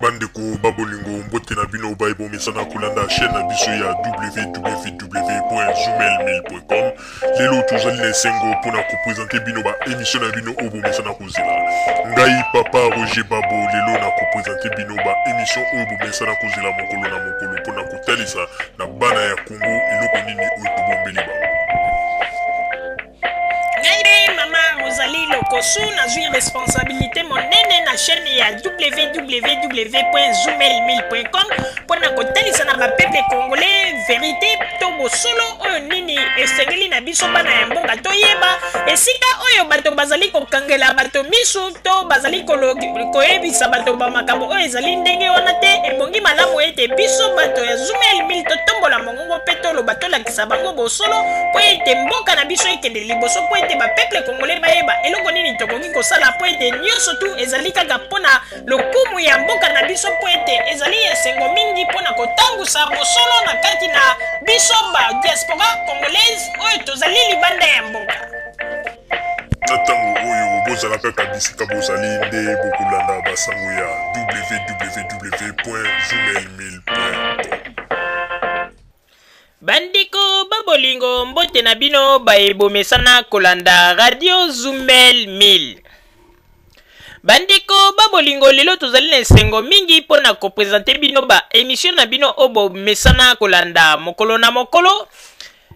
Bandeko babolingo mbote na bino baibo mesana kulanda chaîne na biso ya www.zoomel.com. Lelo tozali na sengo pona ko présenter bino ba émission na bino obo mesana kozela. Ngai papa Roger Babo lelo na ko présenter bino ba émission obo mesana kozela mokolo na mokolo pona ko talisa na bana ya Congo eloko nini oyo bombeli ba. Rosalie Lokosu na zui responsabilité monene na chaîne ya www.zoomel.com pona kotalisa na bapeple congolais vérité to bosolo oyo nini esengeli na biso bana ya mbonga toyeba esika oyo bato bazali kokangela bato misu to bazali koyebisa bato bamakambo oyo ezali ndenge wana te ebongi malamu ete biso bato ya Zoomel mil totombola mongongo mpe toloba tolakisa bango bosolo po ete mboka na biso ekende liboso po ete bapeple congolais bayeba eloko nini tokoki kosala po ete nyonso tu ezali kaka mpona lokumu ya mboka na biso po ete ezali esengo mingi mpona kotangusa bosolo na kati na biso ba diaspora congolaise oyo tozali libanda ya mboka. Na ntango oyo bozalaka bisika bozali nde bokolanda basango ya www.zoomel.com. Bandiko babolingo mbote na bino baebomesana kolanda radio Zoomel 1000. Bandiko babolingo lelo tozali na esengo mingi pona ko présenter bino ba émission na bino obo mesana kolanda mokolo na mokolo.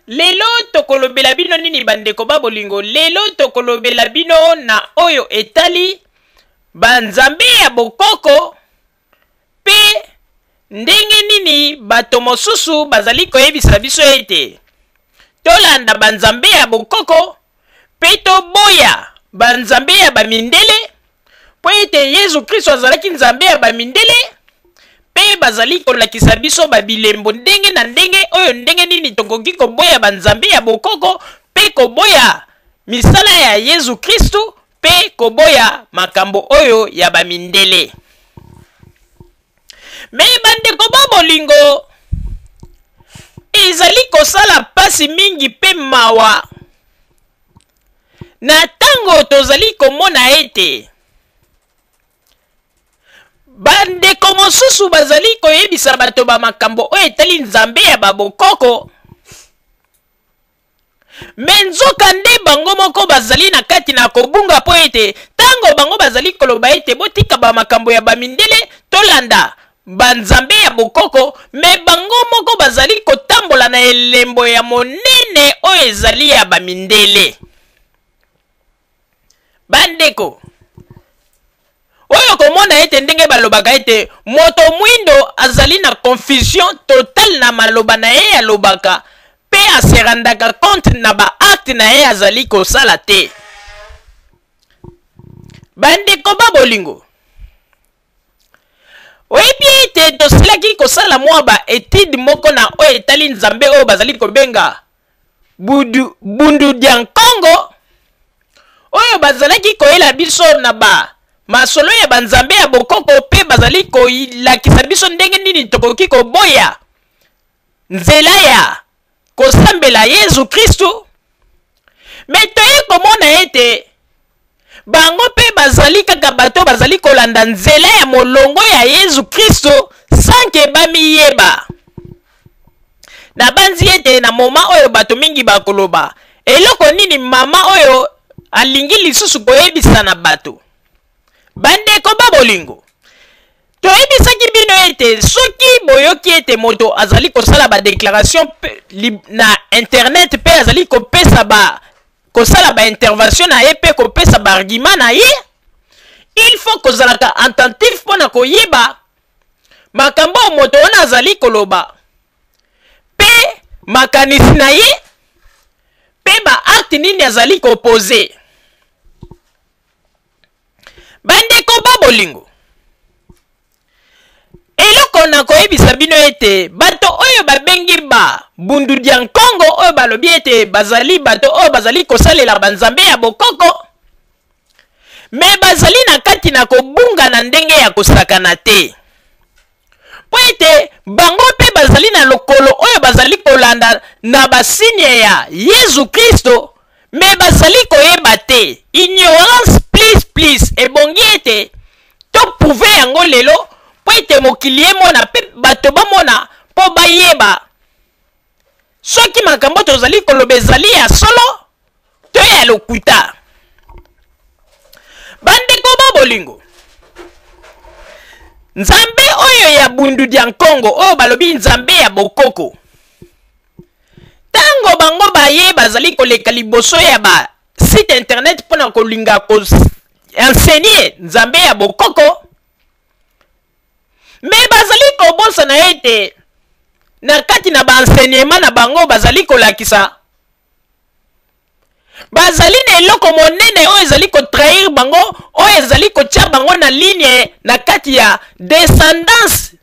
Lelo tokolobela bino nini bandeko babolingo, lelo tokolobela bino na oyo etali banzambe ya bokoko pe ndenge nini bato mosusu bazali koyebisa biso ete tolanda banzambe ya bokoko pe toboya banzambe ya bamindele po ete Yesu Kristo azalaki nzambe ya bamindele pe bazali kolakisa biso babilembo ndenge na ndenge oyo ndenge nini tokoki koboya banzambe ya bokoko pe koboya misala ya Yesu Kristo pe koboya makambo oyo ya bamindele. Me bandeko babolingo ezali kosala pasi mingi pe mawa na tango tozali komona ete bandeko mosusu bazali koyebisa bato ba makambo oyo etali nzambe ya babokoko me nzoka nde bango moko bazali na kati na kobunga po ete tango bango bazali koloba ete botika ba makambo ya bamindele tolanda banzambe ya bokoko me bango moko bazali kotambola na elembo ya monene oyo ezali ya bamindele. Bandeko oyo komona ete ndenge balobaka ete moto mwindo azali na confusion total na maloba na ye alobaka pe aserandaka compte na ba acte na ye azali kosala te. Bandeko babolingo oyebi ete tosilaki kosala mwa ba étude moko na oyo etali nzambe oyo bazali kobenga bundu dia Congo oyo bazalaki koyela biso na ba masolo ya banzambe ya bokoko pe bazali kolakisa biso ndenge nini tokoki koboya nzela ya kosambela Yesu Kristo. Me toye komona ete bango pe bazali kaka bato bazali kolanda nzela ya molongo ya Yesu Kristo sanke bamiyeba. Na banzi ete na moma oyo bato mingi bakoloba eloko nini mama oyo alingi lisusu koyebisa na bato. Bandeko babolingo toyebisaki bino ete soki boyoki ete moto azali kosala ba déclaration na internet pe azali kopesa kosala ba intervention na ye pe kopesa ba argument na ye, il faut kozalaka attentif pona koyeba makambo moto wana azali koloba pe makanisi na ye pe ba acte nini azali kopose. Bandeko babolingo eloko na koyebisa bino ete bato oyo babengi ba bundu dia Congo oyo balobi ete bazali bato oyo bazali kosalela banzambe ya bokoko me bazali na kati na kobunga na ndenge ya kosakana te po ete bango pe bazali na lokolo oyo bazali kolanda na basinye ya Yesu Kristo me bazali koyeba te. Ignorance please ebongi ete to prouve yango lelo po ete mokili emona mpe bato bamona po bayeba soki makambo tozali koloba ezali ya solo to ya lokuta. Bandeko ba bolingo, nzambe oyo ya bundu dia Nkongo oyo balobi nzambe ya bokoko, tango bango baye bazali koleka liboso ya ba site internet pona kolinga ko enseigner nzambe ya bokoko, me bazali kobosa na ete na kati na ba enseignement na bango bazali kolakisa bazali na eloko monene oyo ezali kotrahir bango, oyo ezali kotia bango na ligne na kati ya descendance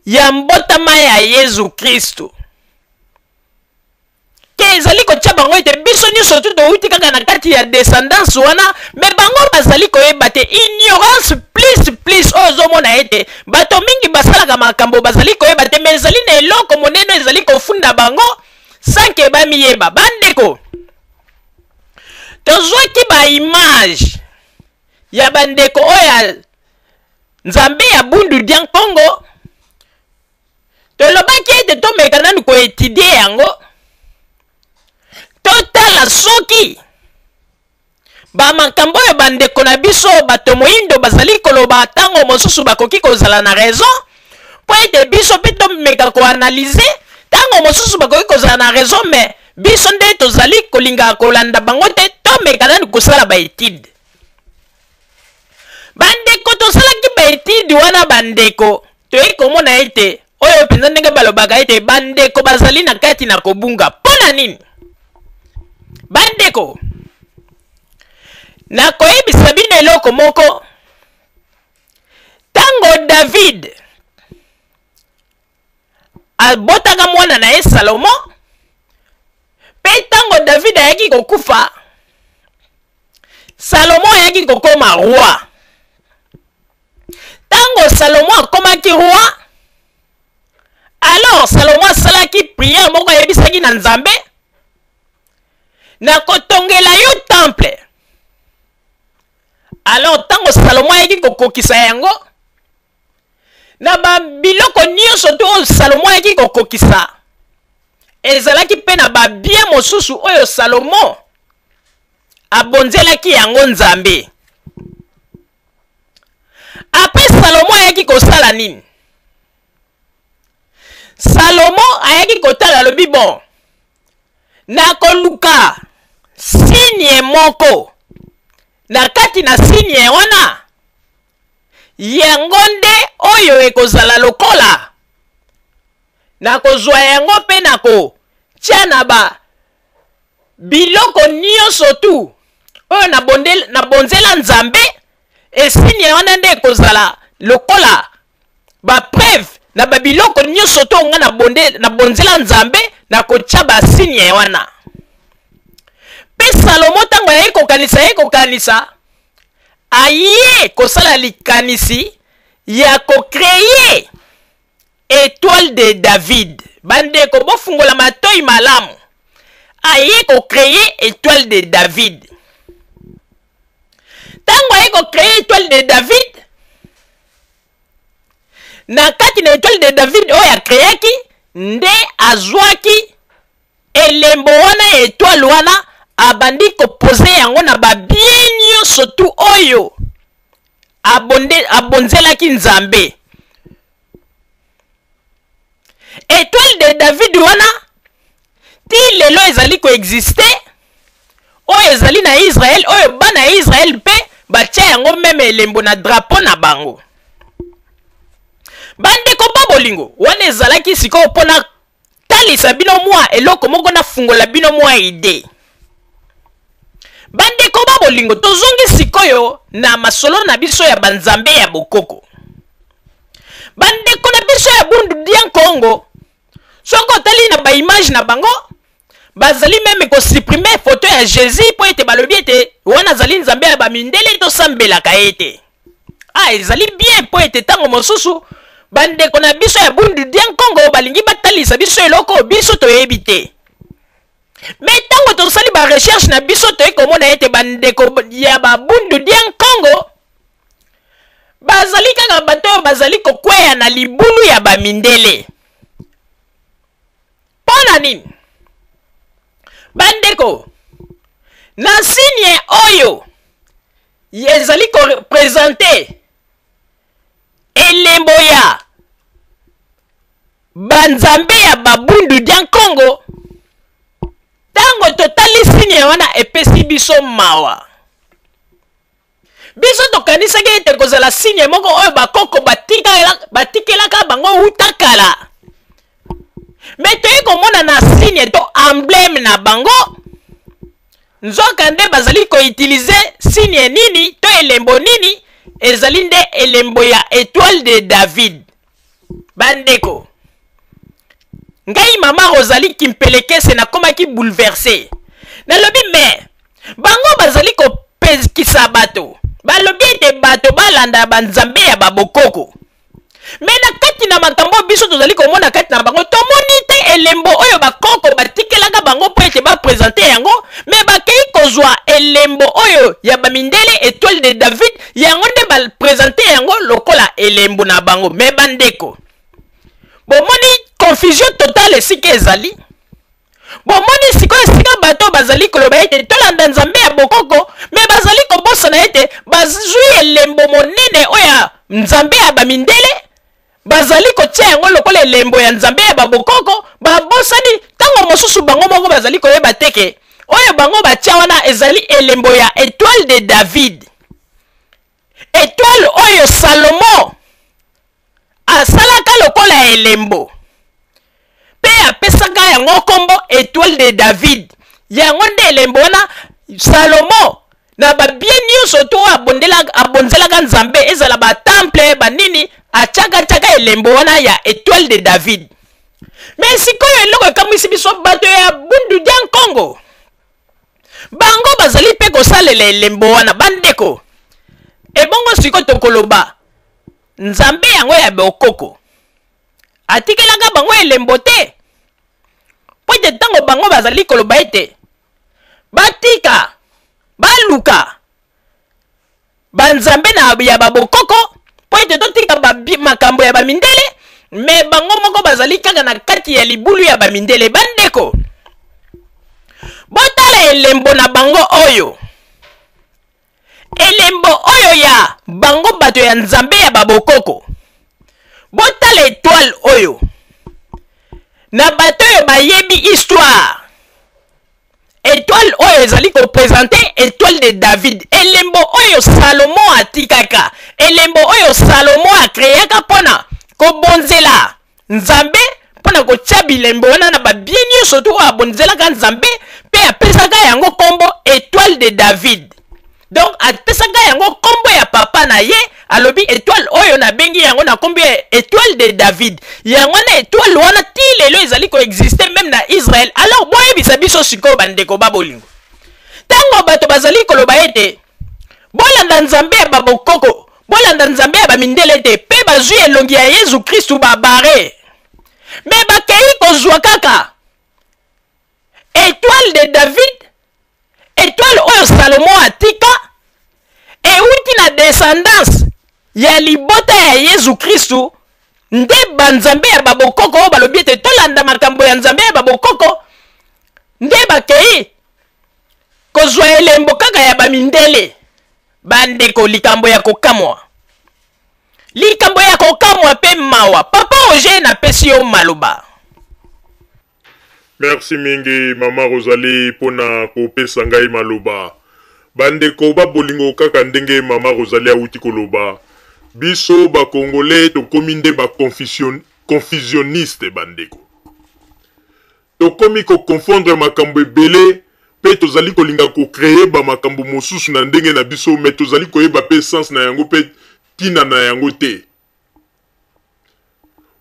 ya mbotama ya Yesu Kristo, ke ezali kotia bango ete biso nyonso tu touti kaka na kati ya descendance wana, me bango bazali koyeba te ignorance plus oyo ozomona ete bato mingi basalaka makambo bazali koyeba te, me ezali na eloko monene ezali kofunda bango sanke bamiyeba. Bandeko, tozwaki ba image ya bandeko oya nzambe ya bundu dia Nkongo, tolobaki ete tomeka nanu koetudie yango, totala soki bamakambo oyo bandeko na biso bato moyindo bazali koloba tango mosusu bakoki kozala na raison, po ete biso mpe tomeka koanalyse tango mosusu bakoki kozala na raison, me biso nde tozali kolinga kolanda bango te, tomeka nanu kosala baetude. Bandeko tosalaki baetude wana, bandeko toyei komona ete oyo mpenza ndenge balobaka ete bandeko bazali na kati na kobunga. Mpona nini? Bandeko, nakoyebisa bino eloko moko. Tango David abotaka mwana na ye Salomo, pe tango David ayaki kokufa, Salomo ayaki kokoma roi. Tango Salomo akomaki roi, alors Salomo asalaki prière moko ayebisaki na Nzambe, na kotongela yo temple. Alors tango Salomo ayaki kokokisa yango, na babiloko nyonso to oyo Salomo ayaki kokokisa, ezalaki pe na babien mosusu oyo Salomo abonzelaki yango Nzambe. Après Salomo ayaki kosala nini? Salomo ayaki kotala lobi bon, na koluka signe moko, na kati na signe wana yango nde oyo ekozala lokola na kozwa yango pe na kotia na ba biloko nyonso tu oyo na bonzela Nzambe, esigne wana nde ekozala lokola ba preuve na ba biloko nyonso to nga na bonzela Nzambe na kotia ba signe wana. Pe Salomo tango ya kokanisa aye kosala likanisi ya kokreye étoile de David. Bandeko bofungola matoi malamu, aye kokreye étoile de David. Tango aye kokreye étoile de David, na kati na étoile de David oyo akreyaki nde azwaki elembo wana étoile wana, abandi kopose yango na babien nyonso tu oyo abonzelaki Nzambe. Étoile de David wana ti lelo ezali koexiste, oyo ezali na Israel, oyo bana ya Israel pe batia yango meme elembo na drapeau na bango. Bandeko babolingo, wana ezalaki sikoyo mpona talisa bino mwa eloko moko na fungola bino mwa ide. Bandeko babolingo, tozongi sikoyo na masolo na biso ya banzambe ya bokoko. Bandeko na biso ya bundu dia Nkongo, soko tali na ba image na bango, bazali meme ko supprimer photo ya Jésus po ete balobi ete wana zali Nzambe ya bamindele to sambelaka ete. Ezali bien po ete tango mosusu bandeko na biso ya bundu dia Nkongo balingi batalisa biso eloko biso toyebi te. Mais tango tosali ba recherche na biso toye komona ete bandeko ya babundu dia Nkongo bazali kaka na bato bazali kokweya na libulu ya bamindele. Pona nini? Bandeko, na signe oyo ezali ko présenter elembo ya banzambe ya babundu dia Congo. Tango totali signe wana epesi biso mawa. Biso tokanisaki ete kozala signe moko oyo bakoko batikelaka bango utakala. Mais toyi komona na signe to emblème na bango. Nzoka nde bazali ko utiliser signe nini to elembo nini ezali nde elembo ya étoile de David. Bandeko, ngai mama Rosalie Kimpelekese na komaki bouleversé. Nalobi mais bango bazali ko pezikisa bato. Balobi ete bato balanda banzambe ya babokoko. Mais na kati na makambo biso tozali komona kati na bango tomoni te elembo oyo bakoko batikelaka bango po ete ba présenter yango, mais bakei kozwa elembo oyo ya bamindele étoile de David yango nde ba présenter yango lokola elembo na bango. Mais bandeko, bomoni confusion totale esika ezali. Bomoni sikoyo esika bato bazali koloba ete tolanda nzambe ya bokoko, mais bazali kobosana ete bazwi elembo monene oya nzambe ya bamindele bazali kotia yango lokola elembo ya nzambe ya babokoko. Babosani tango mosusu bango moko bazali koyeba teke oyo bango batia wana ezali elembo ya étoile de David, étoile oyo Salomo asalaka lokola elembo pe apesaka yango kombo étoile de David. Yango nde elembo wana Salomo na babien nyonso to abonzelaka nzambe ezala ba temple banini achaka elembo wana ya étoile de David. Mais sikoyo eloko ekamwisi biso bato ya bundu dia Congo, bango bazali pe kosalela elembo wana. Bandeko, ebongo sikoyo tokoloba nzambe yango ya bokoko atikelaka bango elembo te, po ete tango bango bazali koloba ete batika baluka banzambe na ya babokoko po ete totika makambo ya bamindele, mais bango moko bazali kaka na kati ya libulu ya bamindele. Bandeko, botala elembo na bango oyo, elembo oyo ya bango bato ya nzambe ya babokoko. Botala étoile oyo na bato oyo bayebi histoire, étoile oyo ezali ko présenter étoile de David, elembo oyo Salomo atikaka, elembo oyo Salomo akreaka pona kobonzela nzambe, pona kotia bilembo wana na babien nyonso to abonzelaka nzambe pe apesaka yango kombo étoile de David. Donc apesaka yango kombo ya papa na ye, alobi étoile oyo na bengi yango na kombo ya étoile de David. Yango na étoile wana ti lelo ezali ko exister même na Israël. Alors boyebisa biso sikoyo bandeko babolingo, tango bato bazali koloba ete bolanda nzambe ya babokoko, bolanda nzambe ya bamindele te pe bazwi elongi ya Yesu Kristu babare, mais bakei kozwa kaka étoile de David, étoile oyo Salomo atika euti na descendance ya libota ya Yesu Kristu. Nde banzambe ya babokoko oyo balobi ete tolanda makambo ya nzambe ya babokoko nde bakei kozwa elembo kaka ya bamindele. Bandeko, likambo ya kokamwa, likambo ya kokamwa pe mawa. Papa Roger na pesi yo maloba. Merci mingi mama Rosalie pona kopesa ngai maloba. Bandeko babolingo kaka ndenge mama Rosalie auti koloba, biso ba Congolais tokomi nde ba confusionniste. Bandeko, tokomi ko confondre makambo ebele pe tozali kolinga ko créer ba makambo mosusu na ndenge na biso, mais tozali koyeba pe sens na yango pe tina na yango te.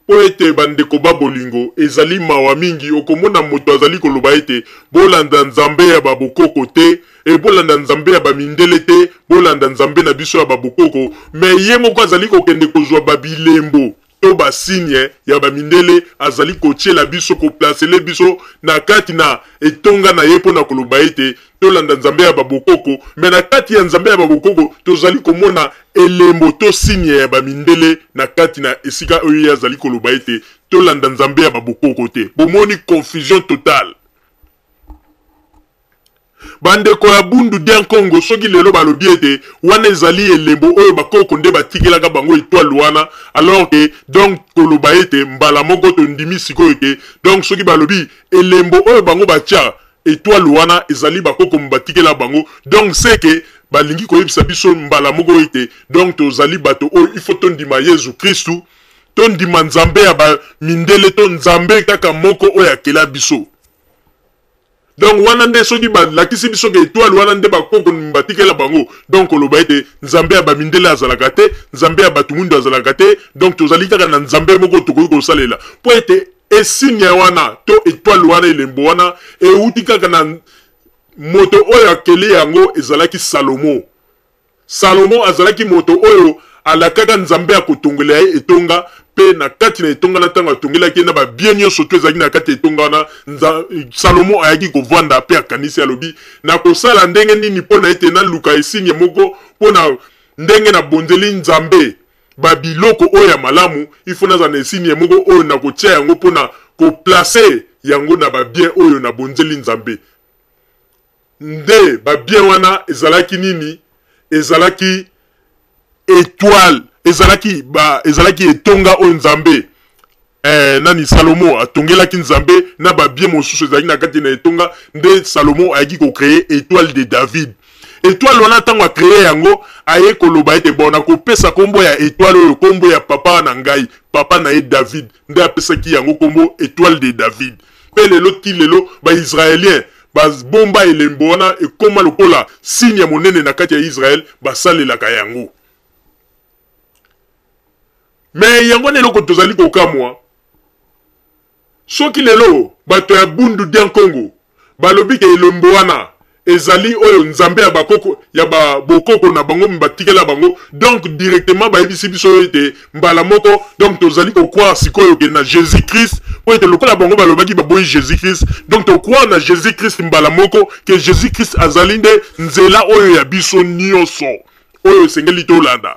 Po ete bandeko babolingo ezali mawa mingi okomona moto azali koloba ete bolanda nzambe ya babokoko te, e bolanda nzambe ya bamindele te, bolanda nzambe na biso ya babokoko, mais ye moko azali kokende kozwa babilembo to basigne ya bamindele, azali kotiela biso, koplacele biso na kati na etonga na ye pona koloba ete tolanda nzambe ya babokoko me na kati ya nzambe ya babokoko tozali komona elembo to signe ya bamindele na kati na esika oyo azali koloba ete tolanda nzambe ya babokoko te bomoni confusion totale bandeko ya bundu dia Congo soki lelo balobi ete wana ezali elembo oyo bakoko nde batikelaka bango étoile wana alors que donc koloba ete mbala moko tondimi sikoyo ke donc soki balobi elembo oyo bango batia étoile wana ezali bakoko batikela bango donc c'est que balingi koyebisa biso mbala moko ete donc tozali bato oyo il faut tondima Yesu Kristu tondima nzambe ya bamindele to nzambe kaka moko oyo akela biso. Donc wana nde soki balakisi biso ke étoile wana nde bakoko batikela bango donc koloba ete nzambe ya bamindele azalaka te nzambe ya bato mundu azalaka te donc tozali kaka na nzambe moko tokoki kosalela po ete esigne wana to étoile wana elembo wana euti kaka na moto oyo akeli yango ezalaki Salomo azalaki moto oyo alakaka nzambe akotongela ye etonga pe na kati na etonga na ntango atongelaki na babien nyonso to ezalaki na kati ya etonga wana Salomo ayaki kovanda pe akanisi alobi na kosala ndenge nini mpo na ete naluka esigne moko mpo na ndenge na bonzeli nzambe babiloko oyo ya malamu ifo nazala na esigne moko oyo na kotia yango mpo na koplace yango na babien oyo na bonzeli nzambe nde babien wana ezalaki nini ezalaki étoile ezalaki etonga oyo nzambe nani Salomo atongelaki nzambe na babie mosusu ezalaki na kati na etonga nde Salomo ayaki kocreye étoile de David étoile wana ntango acreye yango aye koloba ete bona kopesa kombo ya étoile oyo kombo ya papa na ngai papa na ye David nde apesaki yango kombo étoile de David pe lelo ti lelo baisraélien bazbomba elembo wana ekoma lokola signe ya monene na kati ya Israel basalelaka yango mais yango na eloko tozali kokamwa soki lelo bato ya bundu dia Congo balobi ke elembo wana ezali oyo nzambe ya bakoko ya bokoko na bango batikela bango donc directement bayebisi biso ete mbala moko donc tozali kokroire sikoyo ke na Jésus Christ po ete lokola bango balobaki baboyi Jésus Christ donc tokroire na Jésus Christ mbala moko ke Jésus Christ azali nde nzela oyo ya biso nyonso oyo esengeli tolanda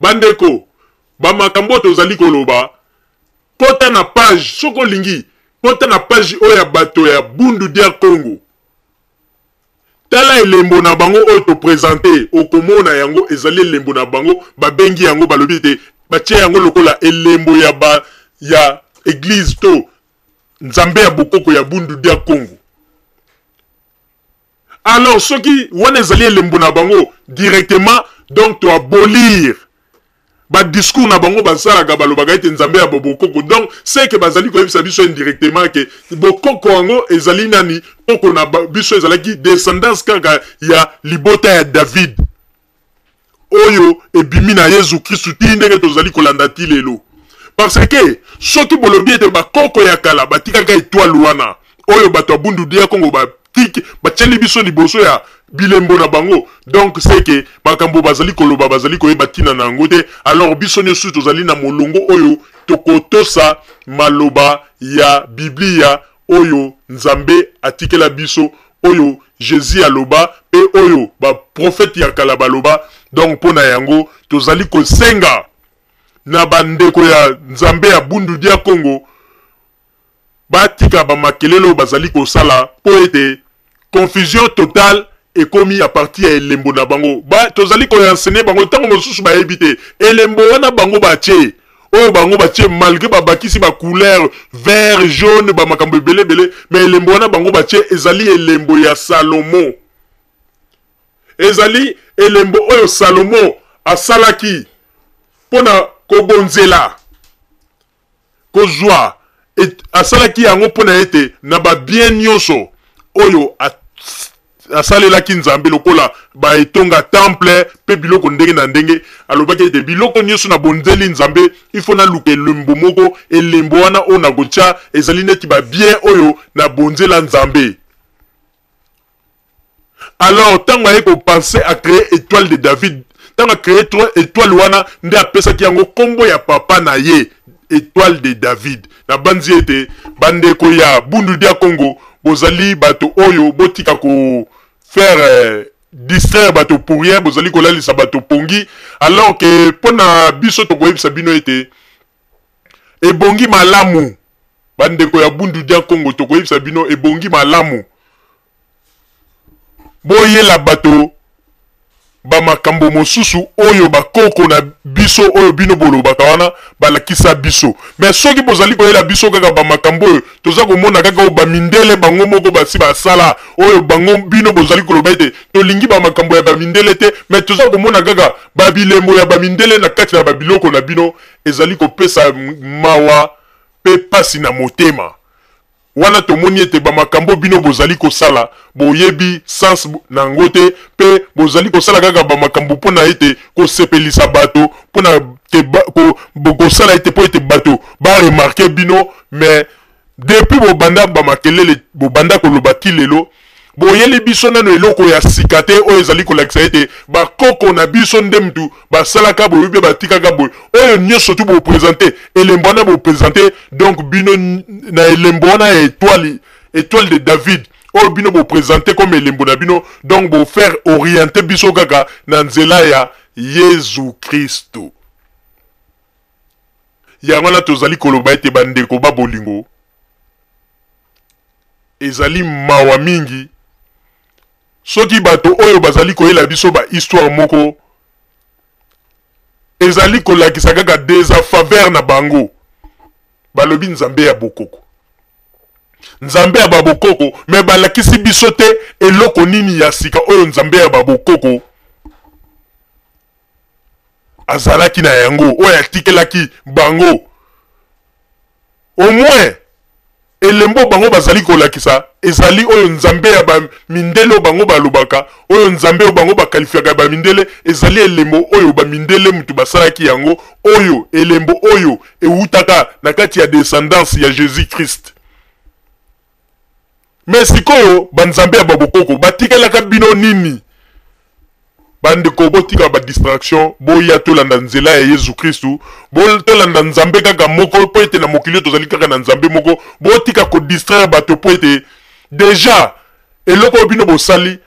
bandeko bamakambo tozali koloba kota na page soko lingi kota na page oyo ya bato ya bundu dia Congo tala elembo na bango oyo to présenter okomona yango ezali elembo na bango babengi yango balobi te batie yango lokola elembo ya église to nzambe ya bokoko ya bundu dia Congo. Alors soki wana ezali elembo na bango directement donc to abolir ba discours na bango basalaka balobaka ete nzambe ya bokoko donc c'est que bazali koyebisa biso indirectement ke bokoko yango ezali nani koko na biso ezalaki descendance kaka ya libota ya David oyo ebimi na Yesu Kristu ti ndenge tozali kolanda ti lelo parce que soki bolobi ete bakoko ya kala batikaka étoile wana oyo bato abundu dia Congo batieli biso liboso ya bilembo na bango donc c'est que makambo bazali koloba bazali koyeba tina na yango te alors biso nyonso tozali na molongo oyo tokotosa maloba ya Biblia oyo nzambe atikela biso oyo Jésus aloba pe oyo ba prophète ya kala baloba donc pona yango tozali kosenga na bandeko ya nzambe ya bundu dia Congo batika bamakelelo bazali kosala po ete confusion totale ekomi à partir ya elembo na bango tozali koenseigner bango ntango mosusu bayebi te elembo wana bango batie oyo bango batie malgré babakisi bacouleur vert jaune bamakambo ebele mais elembo wana bango batie ezali elembo ya Salomo ezali elembo oyo Salomo asalaki pona kobonzela kozwa asalaki yango pona ete na babien nyonso oyo asalelaki nzambe lokola baetonga temple pe biloko ndenge na ndenge alobaki ete biloko nyonso na bonzeli nzambe ifo naluka elembo moko elembo wana oyo na kotia ezali neti babien oyo na bonzela nzambe. Alors ntango aye kopense a créer étoile de David ntango a créer étoile wana nde apesaki yango kombo ya papa na ye étoile de David na banzi ete bandeko ya bundu dia Congo bozali bato oyo botika ko faire distraire bato pour rien, bozali kolalisa bato pongi, alors que pona biso to koyebisa bino ete ebongi malamu bandeko ya Bundu dia Congo to koyebisa bino ebongi malamu boyela bato bamakambo mosusu oyo bakoko na biso oyo bino bolobaka wana balakisa biso. Mais soki bozali koyela biso kaka bamakambo oyo toza komona kaka oyo bamindele bango moko basi basala oyo bango bino bozali koloba ete tolingi bamakambo ya bamindele te, mais toza komona kaka babilembo ya bamindele na kati na babiloko na bino ezali kopesa mawa pe pasi na motema. Wana tomoni ete bamakambo bino bozali kosala boyebi sans nango te, pe bozali kosala kaka bamakambo mpona ete kosepelisa bato, mpona kosala ete po ete bato baremarke bino. Mais depuis bobanda bamakelele bobanda koloba ti lelo boyeli biso nano eloko ya sika te oyo ezali kolakisa ete bakoko na biso nde mutu basalaka boye mpe batikaka boye oyo nyonso tu bopresente elembo wana bopresente. Donc bino na elembo wana ya étoile de David oyo bino bopresente comme elembo na bino, donc bofaire orienter biso kaka na nzela ya Yesu Kristo. Yango wana tozali koloba ete bandeko babolingo ezali mawa mingi soki bato oyo bazali koyela biso ba histoire moko ezali kolakisa kaka désafaveur na bango, balobi nzambe ya bokoko, nzambe ya babokoko, me balakisi biso te eloko nini ya sika oyo nzambe ya babokoko azalaki na yango oyo atikelaki bango. Au moins elembo bango bazali kolakisa ezali oyo nzambe ya bamindele bango balobaka, oyo nzambe bango bakalifiaka bamindele ezali elembo oyo bamindele mutu basalaki yango, oyo elembo oyo eutaka na kati ya descendance ya Jésus Christ. Mais sikoyo banzambe ya babokoko batikelaka bino nini? Bandeko botika ba distraction boya tolanda nzela ya Yesu Kristu, tolanda nzambe kaka moko po ete na mokili tozali kaka na nzambe moko, botika ko distraire bato po ete déjà eloko bino bosali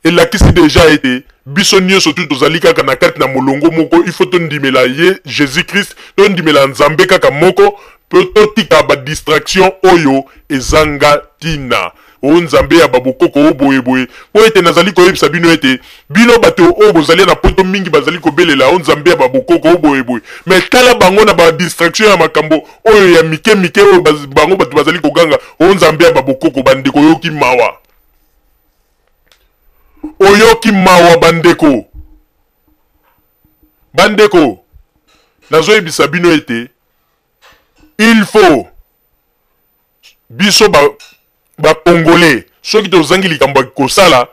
elakisi déjà ete biso nyonso tu tozali kaka na kati na molongo moko. Il faut tondimela ye Jésus Christ, tondimela nzambe kaka moko po totika ba distraction oyo ezanga tina o nzambe ya babokoko o boye boye po ete nazali koyebisa bino ete bino bato o bozali na poto mingi bazali kobelela o nzambe ya babokoko o boye boye, mais tala bango na ba distraction ya makambo oyo ya mike mike oyo bango bato bazali koganga o nzambe ya babokoko. Bandeko yoki mawa, oyoki mawa bandeko, bandeko nazoyebisa bino ete il faut biso ba congolais soki tozangi likambo kosala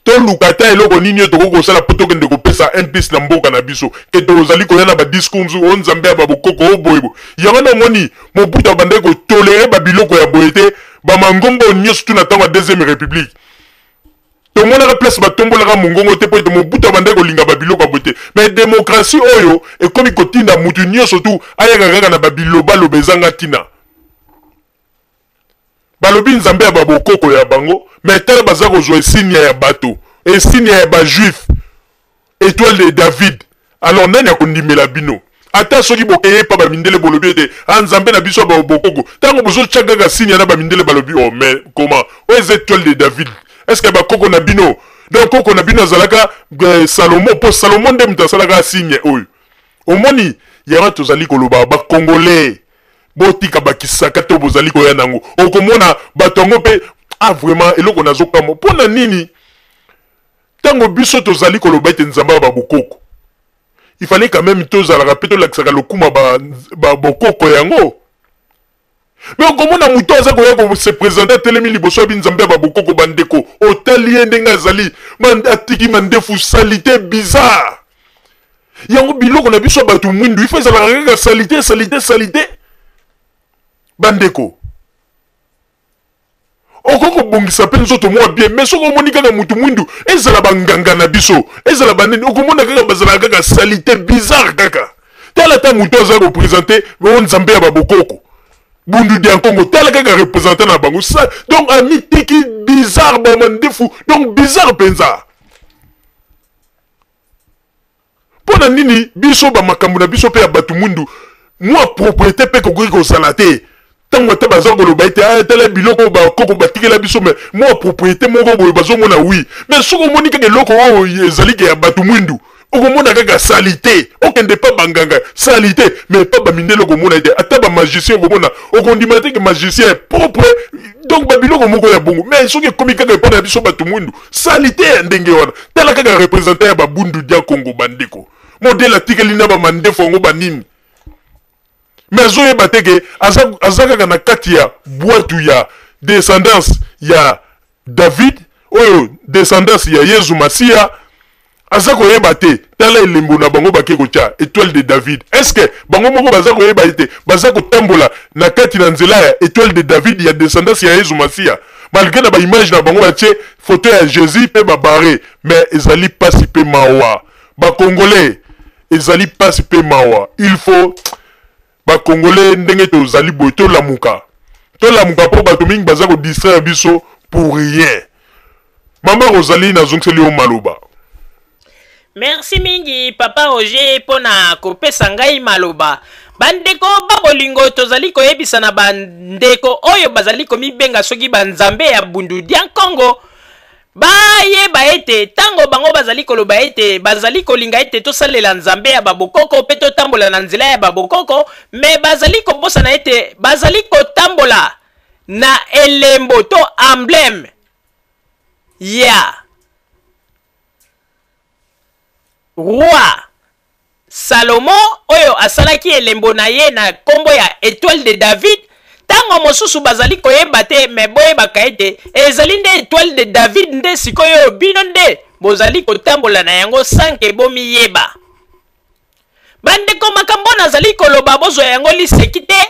toluka ta eloko nini toko kosala po tokende kopesa un piece na mboka na biso ke tozali koya na ba discours o nzambe ya babokoko o boyebo. Yango na moni mobuta bande ko tolere ba biloko ya boyete ba mangombo nyonso tu na tango deuxième république tomonaka place batombolaka mongongo te po ete mobuta bande kolinga ba biloko ya boyete. Mais démocratie oyo ekomi kotinda mutu nyonso tu ayaka kaka na ba biloba lobezanga tina balobi nzambe ya babokoko ya bango, mais tala baza kozwa esinia ya bato, esinia ya bajuif, étoile de David. Alors nani akondimela bino? Ata soki bokeye pa bamindele bolobi ete nzambe na biso babokoko tango bozo tchakaka sinia na bamindele balobi oh mais comment o ez étoile de David? Est-ce que bakoko na bino donc koko na bino azalaka Salomon po Salomon nde mutu asalaka signe oyo omoni yanga tozali koloba ba congolais botika bakisaka to bozali koya nango okomona batongo pe vraiment eloko nazokamo pona nini tango biso tozali koloba ete nzamba babokoko il fallait quand même tozalaka pe tolakisaka lokuma ba bokoko yango. Mais okomona muto aza koya ko se présenter telemi liboso bi nzamba babokoko bandeko otali ndenga zali atiki mandefu salité bizarre yango biloko na biso batu mwindu il faut ezalaka salité bandeko okoko bongisa pe nzoto mwa bien, mais soko omoni kaka mutu mwindu ezala banganga na biso ezala banini okomona kaka bazala kaka salité bizarre kaka tala ta mutu aza représenter o nzambe ya babokoko bundu dia Congo tel kaka représentant na bango ça donc ami tiki bizarre ba mandefu donc bizarre penza pona nini biso ba makambo na biso pe ya batu mundu moi propriété pe ko ko salate tango te bazo ko loba ite tele biloko ba koko batikela biso mais moi propriété moko boye bazo mona oui mais soko moni kaka loko o ezali ke ya batu mundu okomona kaka salité okende pa banganga salité mais pas ba mindelo komona ite ata ba magicien okomona okondima te ke magicien propre donc ba biloko moko ya bongo mais soki komi kaka pa na biso batu mundu salité ya ndenge wana tala kaka représentant ya babundu dia Congo bandeko modèle atikeli na ba mandefo ngo banini mais zoye bateke azaka na kati ya boitu ya descendance ya David oyo descendance ya Yesu Masia azako yeba te tala elembo na bango bakeko cha étoile de David est-ce que bango moko bazako yeba te bazako tambola na kati na nzela ya étoile de David ya descendance ya Yesu Masia malgré na ba image na bango batie photo ya Jésus pe ba barré mais ezali pasi pe mawa ba congolais ezali pasi pe mawa il faut ba congolais ndenge to zali boy to lamuka po bato mingi bazako distraire biso pour rien mama Rosalie na zongeli o maloba. Merci mingi papa Roger pona kopesa ngai maloba bandeko babolingo tozali koyebisa na bandeko oyo bazali komibenga soki banzambe ya bundu dia Congo bayeba ete tango bango bazali koloba ete bazali kolinga ete tosalela nzambe ya babokoko pe totambola na nzela ya babokoko me bazali kobosana ete bazali kotambola na elembo to emblème ya roi Salomo oyo asalaki elembo na ye na kombo ya étoile de David tango mosusu bazali koyeba te me boyebaka ete ezali nde étoile de David nde sikoyo bino nde bozali kotambola na yango sanke bomiyeba bandeko makambo nazali koloba bozwa yango liseki te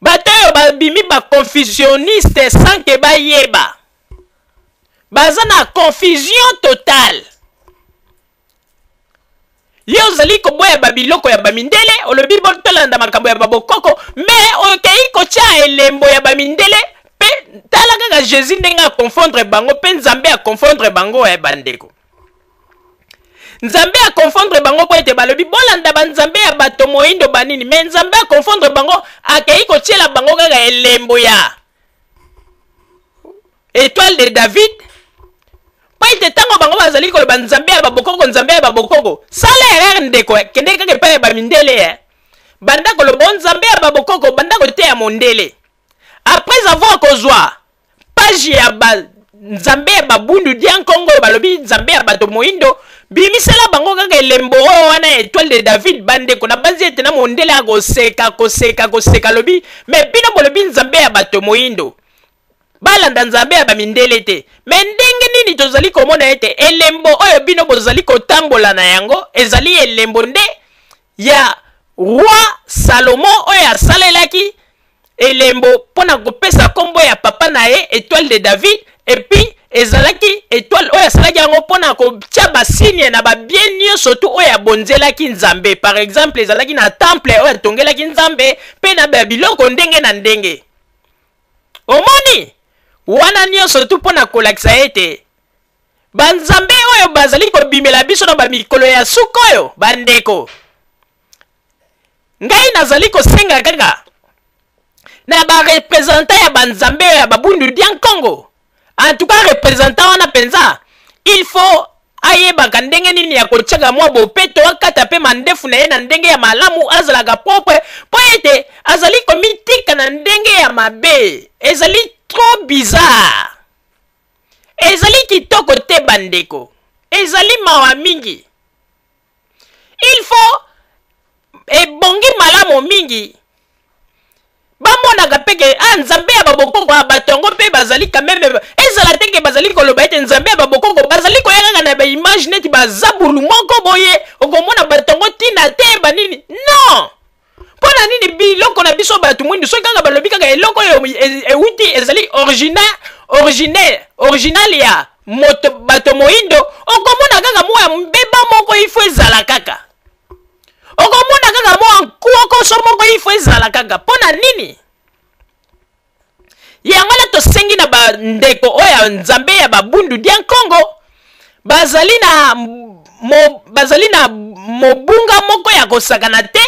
bato oyo babimi baconfusionniste sanke bayeba baza na confusion totale yo ozali koboya babiloko ya bamindele olobi botolanda makambo ya babokoko me okei kotia elembo ya bamindele pe tala kaka Jésus ndenge akonfondre bango pe nzambe akonfondre bango ya bandeko nzambe akonfondre bango po ete balobi bolanda banzambe ya bato moindo banini me nzambe akonfondre bango akei kotiela bango kaka elembo ya étoile de David paite tango bango bazali koloba nzambe ya babokoko sala erreur ndeko kende kaka epai ya bamindele banda koloba nzambe ya babokoko banda koteya mondele après avoir kozwa page ya nzambe ya babundu dia Congo balobi nzambe ya bato moindo bimisela bango kaka elembo oyo wana étoile de David bandeko na banzi ete na mondele akoseka lobi me bino bolobi nzambe ya bato moindo balanda nzambe ya bamindele te me ndenge nini tozali komona ete elembo oyo bino bozali kotambola na yango ezali elembo nde ya roi Salomo oyo asalelaki elembo mpona kopesa kombo ya papa na ye étoile de David epuis ezalaki étoile oyo asalaki yango mpona kotia basigne na babien nyonso tu oyo abonzelaki nzambe par exemple ezalaki na temple oyo atongelaki nzambe mpe na babiloko ndenge na ndenge omoni wana nyonso tu mpona kolakisa ete banzambe oyo bazali kobimela biso na bamikolo ya suka oyo bandeko ngai nazali kosenga kaka na barepresentant ya banzambe oyo ya babundu dia Congo en tout cas représentant wana penza il faut ayebaka ndenge nini ya kotiaka mwa bopeto akata pe mandefu na ye na ndenge ya malamu azalaka propre po ete azali komitika na ndenge ya mabe ezali trop bizarre ezali kitoko te bandeko ezali mawa mingi il faut ebongi malamu mingi bamonaka peke nzambe ya babokoko ya batongo mpe bazali kameme ezala teke bazali koloba ete nzambe ya babokoko bazali koyakaka na baimage neti bazabulu moko boye okomona batongo ntina te banini non mpona nini biloko na biso bato mwindu soki kaka balobi kaka eloko oyo euti ezali original ya bato moindo okomona kaka moya mbeba moko ifo ezala kaka okomona kaka moya nkuoko liboso moko ifo ezala kaka pona nini yango na tosengi na bandeko oyo nzambe ya babundu dia Nkongo bazali na mobunga moko ya kosakana te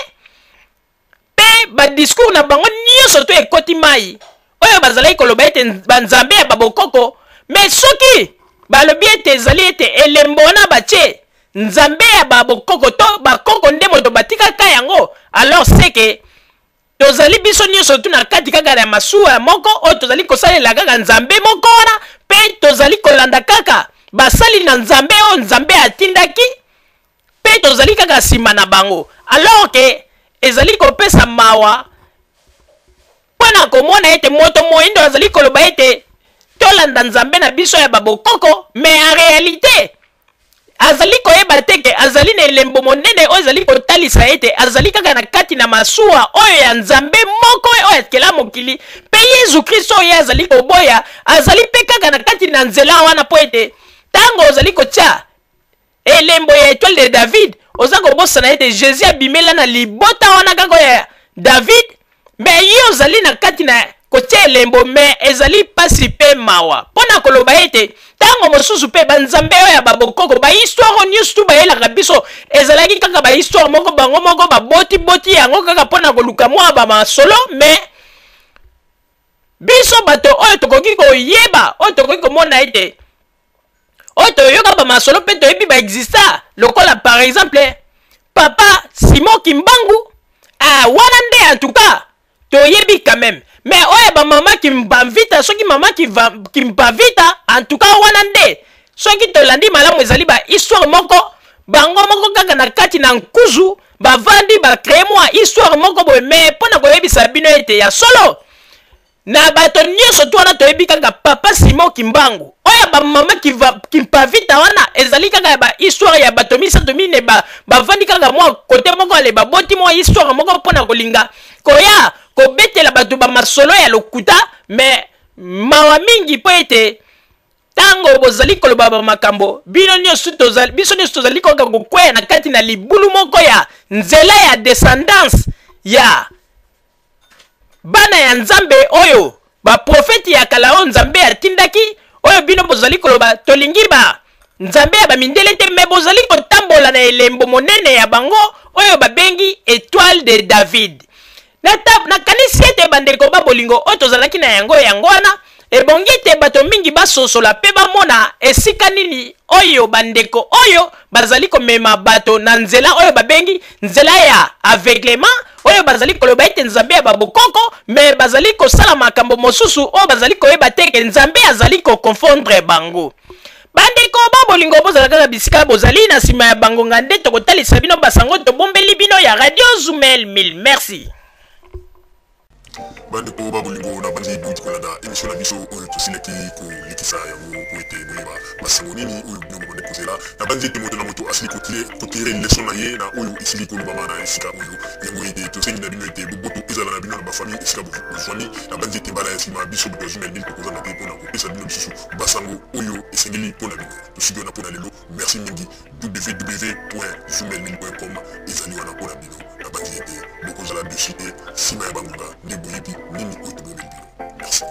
pe badiscours na bango nyonso to ekoti mai oyo bazali koloba ete banzambe ya babokoko me soki balobi ete ezali ete elembo na batie nzambe ya babokoko to bakoko nde moto batikaka yango alors seke tozali biso nyonso tu na kati kaka ya masuwa moko oyo tozali kosalela kaka nzambe moko wana pe tozali kolanda kaka basali na nzambe oyo nzambe atindaki pe tozali kaka nsima na bango alors ke ezali kopesa mawa mpona komona ete moto moyindo azali koloba ete tolanda nzambe na biso ya babokoko mais en réalité azali koyeba teke azali na elembo monene oyo ezali kotalisa ete azali kaka na kati na masuwa oyo ya nzambe moko oyo akela mokili mpe yesu kristo oyo azali koboya azali mpe kaka na kati na nzela wana mpo ete ntango ozali kotia elembo ya étoile de David oza kobosana ete jésus abimela na libota wana kaka ya David me ye ozali na kati na kotia elembo me ezali pasi mpe mawa mpona koloba ete ntango mosusu mpe banzambe oyo ya babokoko bahistoire nyonso tu bayelaka biso ezalaki kaka bahistoire moko bango moko baboti yango kaka mpona koluka mwa bamasolo me biso bato oyo tokoki koyeba oyo tokoki komona ete oyo toyoka bamasolo mpe toyebi baexista lokola par exemple papa Simon Kimbangu wana nde en tout cas toyebi quand même mais oyo bamama kimbavita soki mama kimbavita en tout cas wana nde soki tolandi malamu ezali bahistoire moko bango moko kaka na kati na nkuzu bavandi bakreye mwa histoire moko boye me mpona koyebisa bino ete ya solo na bato nyonso tu wana toyebi kaka papa Simon Kimbangu oyo bamama kimpavita wana ezali kaka ya bahistoire ya bato misato mine bavandi kaka mwa kote moko ale baboti mwa histoire moko mpona kolinga koya kobetela bato bamasolo ya lokuta me mawa mingi mpo ete ntango bozali koloba bamakambo biso nyonso tozali koka kokweya na kati na libulu moko ya nzela ya descendance ya bana ya nzambe oyo baprofeti ya kala oyo nzambe atindaki oyo bino bozali koloba tolingi nzambe ya bamindele te me bozali kotambola na elembo monene ya bango oyo babengi étoile de David nakanisi ete bandeko babolingo oyo tozalaki na yango wana ebongi ete bato mingi basosola mpe bamona esika nini oyo bandeko oyo bazali komema bato na nzela oyo babengi nzela ya aveuglement oyo bazali koloba ete nzambe ya babokoko me bazali kosala makambo mosusu oyo bazali koyeba teke nzambe azali koconfondre bango bandeko babolingo bozala kaka bisika bozali na nsima ya bangonga nde tokotalisa bino basango tobombeli bino ya radio Zumel 1000 merci bandeko babolingo na bandi buti kolanda émission na biso oyo tosilaki kolikisa yango po ete boyeba basango nini oyo bino bomande kozela na bandi ete moto na moto asili kotire leson na ye na oyo esili kolobama na esika oyo yango ete tosengi na bino ete boboto ezala na bino na bafamille esika bozwami na bandi ete mbala ya nsima biso boto ya Zumel 1000 tokozanga te mpona kopesa bino lisusu basango oyo esengeli mpona bino tosiki wana mpona lelo merci mingi www.zumel1000.com ezali wana mpona bino na bandi ete bokozala dessus te nsima ya bangonga nde boyebi nini oyo tobomeli bino merci